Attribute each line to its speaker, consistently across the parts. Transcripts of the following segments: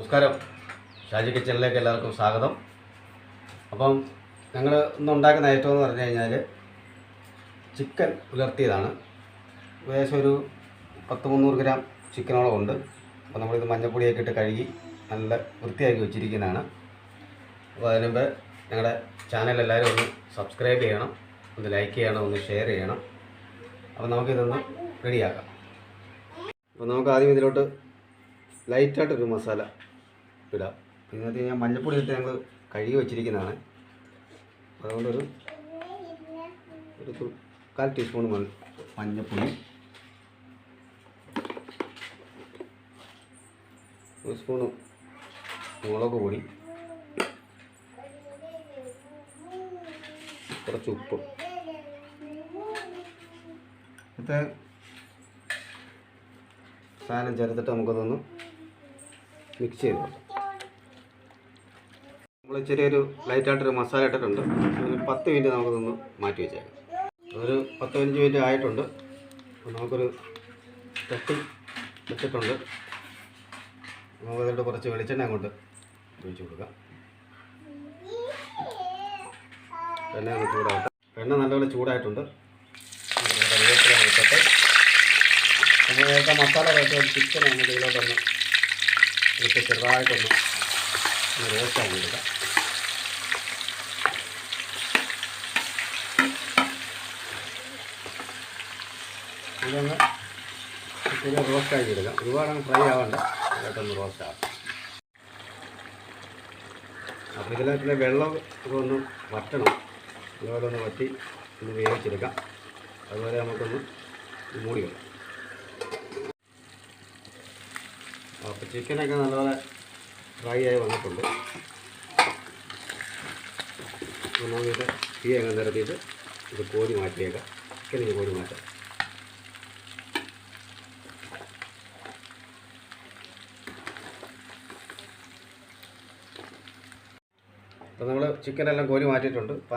Speaker 1: നമസ്കാരം. ഷാജി കിച്ചണിലേക്ക് എല്ലാവർക്കും സ്വാഗതം. അപ്പം ഞങ്ങൾ ഇന്നുണ്ടാക്കുന്ന ഐറ്റം എന്ന് പറഞ്ഞു കഴിഞ്ഞാൽ ചിക്കൻ ഉലർത്തിയതാണ്. ഏകദേശം ഒരു 100-300 ഗ്രാം ചിക്കനോളം ഉണ്ട്. അപ്പോൾ നമ്മളിത് മഞ്ഞൾപ്പൊടിയൊക്കെ ഇട്ട് കഴുകി നല്ല വൃത്തിയാക്കി വെച്ചിരിക്കുന്നതാണ്. അപ്പോൾ അതിന് മുമ്പ് ഞങ്ങളുടെ ചാനൽ എല്ലാവരും ഒന്ന് സബ്സ്ക്രൈബ് ചെയ്യണം, ഒന്ന് ലൈക്ക് ചെയ്യണം, ഒന്ന് ഷെയർ ചെയ്യണം. അപ്പോൾ നമുക്കിതൊന്ന് റെഡിയാക്കാം. അപ്പോൾ നമുക്ക് ആദ്യം ഇതിലോട്ട് ലൈറ്റായിട്ടൊരു മസാല ഇടാം. ഇതിനകത്ത് ഞാൻ മഞ്ഞൾപ്പൊടി ഇട്ട് ഞങ്ങൾ കഴുകി വെച്ചിരിക്കുന്നതാണ്. അതുകൊണ്ടൊരു 1/4 ടീസ്പൂൺ മഞ്ഞൾപ്പൊടി, 1 സ്പൂൺ മുളക് പൊടി, കുറച്ച് ഉപ്പ്. ഇന്നത്തെ സാധനം ചേർത്തിട്ട് നമുക്കതൊന്ന് മിക്സ് ചെയ്ത് കൊടുക്കാം. നമ്മൾ ചെറിയൊരു ലൈറ്റായിട്ടൊരു മസാല ഇട്ടിട്ടുണ്ട്. 10 മിനിറ്റ് നമുക്കതൊന്ന് മാറ്റി വെച്ചേക്കാം. അതൊരു 10-15 മിനിറ്റ് ആയിട്ടുണ്ട്. അപ്പോൾ നമുക്കൊരു ചട്ടി വെച്ചിട്ടുണ്ട്. നമുക്കതിലോട്ട് കുറച്ച് വെളിച്ചെണ്ണ അങ്ങോട്ട് ഒഴിച്ച് കൊടുക്കാം. എണ്ണ ഒന്ന് ചൂടാകട്ടെ. എണ്ണ നല്ലപോലെ ചൂടായിട്ടുണ്ട്. കറിവേപ്പില വെച്ചിട്ട് നമ്മൾ നേരത്തെ മസാല വെച്ച ചിക്കൻ നമുക്ക് ഇതിലോട്ടൊന്ന് ഇട്ട് ചെറുതായിട്ടൊന്ന് റോസ്റ്റാക്കി എടുക്കാം. ഇതൊന്ന് ചെറിയ റോസ്റ്റാക്കി എടുക്കാം. ഒരുപാടങ്ങ് ഫ്രൈ ആവണ്ട, ഇതിലോട്ടൊന്ന് റോസ്റ്റാകും. അപ്പോൾ ഇതിലെ വെള്ളം ഇതൊന്ന് വറ്റണം. അതുപോലെ ഒന്ന് വറ്റി ഒന്ന് വേവിച്ചെടുക്കാം. അതുപോലെ നമുക്കൊന്ന് മൂടി വെക്കാം. അപ്പോൾ ചിക്കനൊക്കെ നല്ലപോലെ ഫ്രൈ ആയി വന്നിട്ടുണ്ട്. അപ്പോൾ നമുക്കിത് തീ അങ്ങ് നിരത്തിയിട്ട് ഇത് കോരി മാറ്റിയേക്കാം. ചിക്കൻ കോരി മാറ്റാം. അപ്പോൾ നമ്മൾ ചിക്കനെല്ലാം കോരി മാറ്റിയിട്ടുണ്ട്. അപ്പോൾ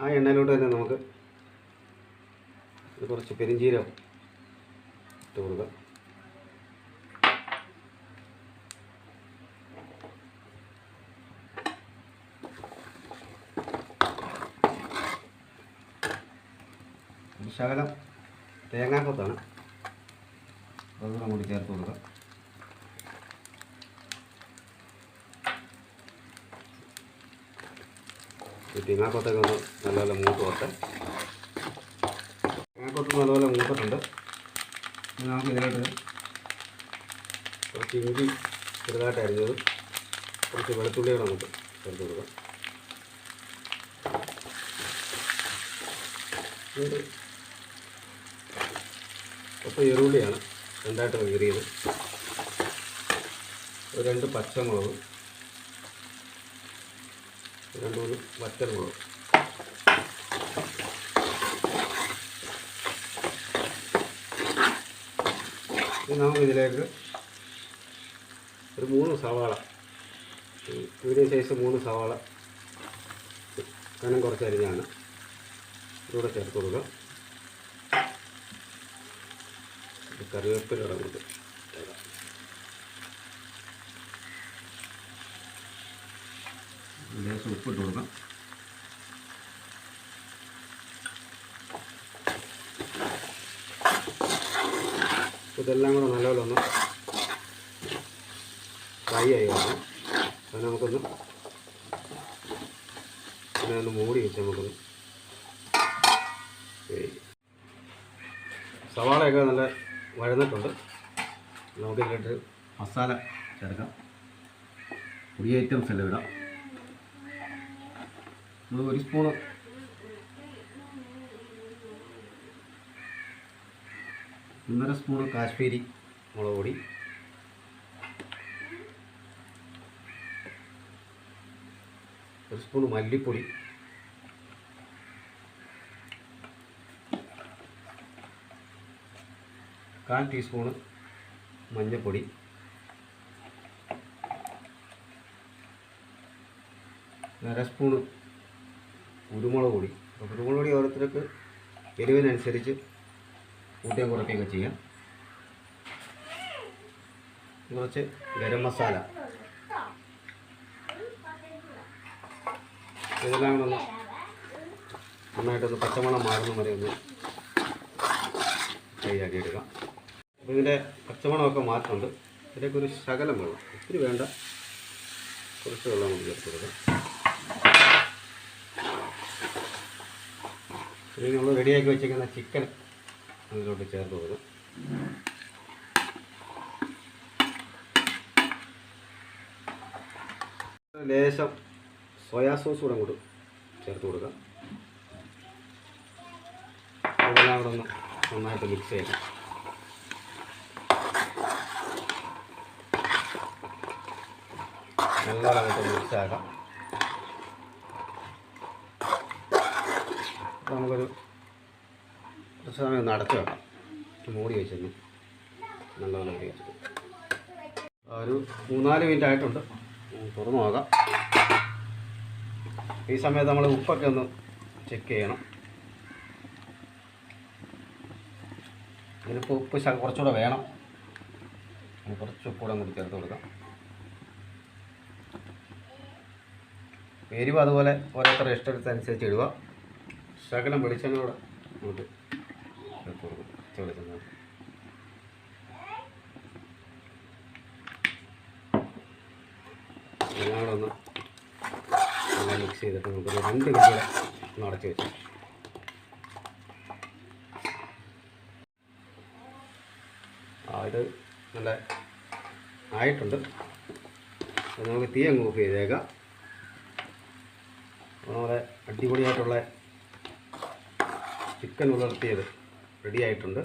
Speaker 1: ആ എണ്ണയിലോട്ട് തന്നെ നമുക്ക് കുറച്ച് പെരിഞ്ചീരകം ഇട്ട് കൊടുക്കാം. ശകലം തേങ്ങാക്കൊത്താണ്, അതുകൂടെ കൂടി ചേർത്ത് കൊടുക്കാം. തേങ്ങാക്കൊത്തൊക്കെ ഒന്ന് നല്ലപോലെ മൂത്ത് വരട്ടെ. തേങ്ങാക്കൊത്ത് നല്ലപോലെ മൂത്തിട്ടുണ്ട്. നമുക്ക് ഇതിലോട്ട് കുറച്ച് ഇഞ്ചി ചെറുതായിട്ട് അരിഞ്ഞത്, കുറച്ച് വെളുത്തുള്ളികൾ നമുക്ക് ചേർത്ത് കൊടുക്കാം. അപ്പോൾ ഈരുള്ളിയാണ് രണ്ടായിട്ട് കീറിയത്. 2 പച്ചമുളക്, 2-3 വറ്റൽമുളക്. ഇനി നമുക്കിതിലേക്ക് ഒരു 3 സവാള, മീഡിയം സൈസ് 3 സവാള കനം കുറച്ച് അരിഞ്ഞാണ് ഇതൂടെ ചേർത്ത് കൊടുക്കുക. കറിവേപ്പില ഇടങ്ങോട്ട് ലേശം ഉപ്പിട്ട് കൊടുക്കാം. ഇതെല്ലാം കൂടെ നല്ലപോലെ ഒന്ന് ഫ്രൈ ആയി വരണം. അത് നമുക്കൊന്ന് ഇതിനൊന്ന് മൂടി വെച്ച് നമുക്കൊന്ന് സവാളയൊക്കെ നല്ല വഴന്നിട്ടുണ്ട്. നമുക്ക് ഇതിലിട്ട് മസാല ചേർക്കാം. പൊടി ഐറ്റംസ് എല്ലാം ഇടാം. നമ്മൾ 1 സ്പൂണ് ഒന്നര സ്പൂണ് കാശ്മീരി മുളക് പൊടി, 1 സ്പൂൺ മല്ലിപ്പൊടി, 1/4 ടീസ്പൂണ് മഞ്ഞൾപ്പൊടി, 1/2 സ്പൂണ് കുരുമുളക് പൊടി. അപ്പോൾ കുരുമുളക് പൊടി ഓരോരുത്തർക്ക് എരിവിനനുസരിച്ച് കൂട്ടിയും കുറയ്ക്കുകയൊക്കെ ചെയ്യാം. കുറച്ച് ഗരം മസാല ഇതെല്ലാം കൂടെ ഒന്ന് നന്നായിട്ടൊന്ന് പച്ചമണം മാറുന്ന വരെ ഒന്ന് ഫ്രൈയാക്കി എടുക്കാം. അപ്പോൾ ഇതിൻ്റെ പച്ചമണമൊക്കെ മാറ്റുന്നുണ്ട്. ഇതിലേക്ക് ഒരു ശകലം വെള്ളം, ഒത്തിരി വേണ്ട, കുറച്ച് വെള്ളം നമുക്ക് ചേർത്ത് കൊടുക്കാം. ഇനി നമ്മൾ റെഡിയാക്കി വെച്ചിരിക്കുന്ന ചിക്കൻ അതിലോട്ട് ചേർത്ത് കൊടുക്കും. ലേശം സോയാ സോസ് കൂടെ അങ്ങോട്ട് ചേർത്ത് കൊടുക്കാം. അതെല്ലാം കൂടെ ഒന്ന് നന്നായിട്ട് മിക്സ് ചെയ്യാം. നല്ലോണം അങ്ങോട്ട് മിക്സ് ആക്കാം. അപ്പോൾ നമുക്കൊരു കുറച്ച് സമയം ഒന്ന് അടച്ച് വെക്കാം. മൂടി വെച്ചൊന്ന് നല്ലോണം മൂടി വെച്ചിട്ട് ഒരു 3-4 മിനിറ്റ് ആയിട്ടുണ്ട്. തുറന്നു നോക്കാം. ഈ സമയത്ത് നമ്മൾ ഉപ്പൊക്കെ ഒന്ന് ചെക്ക് ചെയ്യണം. ഇതിലിപ്പോൾ ഉപ്പ് കുറച്ചുകൂടെ വേണം. കുറച്ച് ഉപ്പ് കൂടെ കൂടി ചേർത്ത് കൊടുക്കാം. എരിവ് അതുപോലെ ഓരോരുത്തരുടെ ഇഷ്ടത്തിനനുസരിച്ച് ഇടുക. ശകലം വെളിച്ചെണ്ണ കൂടെ അങ്ങോട്ട് ചേർത്ത് കൊടുക്കും. വെളിച്ചെണ്ണ എല്ലാം കൂടെ ഒന്ന് നല്ല മിക്സ് ചെയ്തിട്ട് നമുക്കൊരു 2 മിനിറ്റ് കൂടെ ഒന്ന് അടച്ച് വെച്ചു. ഇത് നല്ല ആയിട്ടുണ്ട്. അപ്പോൾ നമുക്ക് തീ അങ്ങ് ഓഫ് ചെയ്തേക്കാം. നമ്മുടെ അടിപൊളിയായിട്ടുള്ള ചിക്കൻ ഉലർത്തിയത് റെഡി ആയിട്ടുണ്ട്.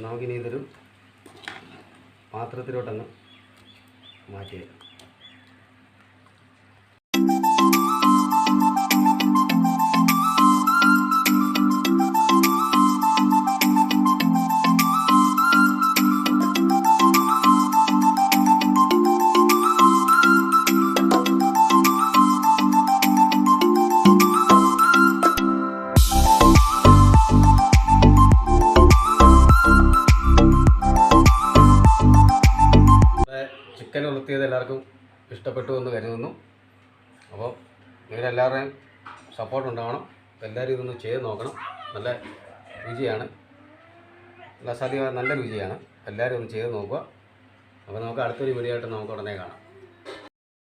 Speaker 1: നമുക്കിനി ഇതൊരു പാത്രത്തിലോട്ടങ്ങ് മാറ്റിയേക്കാം. ചിക്കൻ ഉലർത്തിയത് എല്ലാവർക്കും ഇഷ്ടപ്പെട്ടു എന്ന് കരുതുന്നു. അപ്പോൾ നിങ്ങളെല്ലാവരുടെയും സപ്പോർട്ട് ഉണ്ടാവണം. എല്ലാവരും ഇതൊന്ന് ചെയ്ത് നോക്കണം. നല്ല രുചിയാണ്, നല്ല രുചിയാണ്. എല്ലാവരും ഒന്ന് ചെയ്ത് നോക്കുക. അപ്പോൾ നമുക്ക് അടുത്തൊരു വീഡിയോ ആയിട്ട് നമുക്ക് ഉടനെ കാണാം.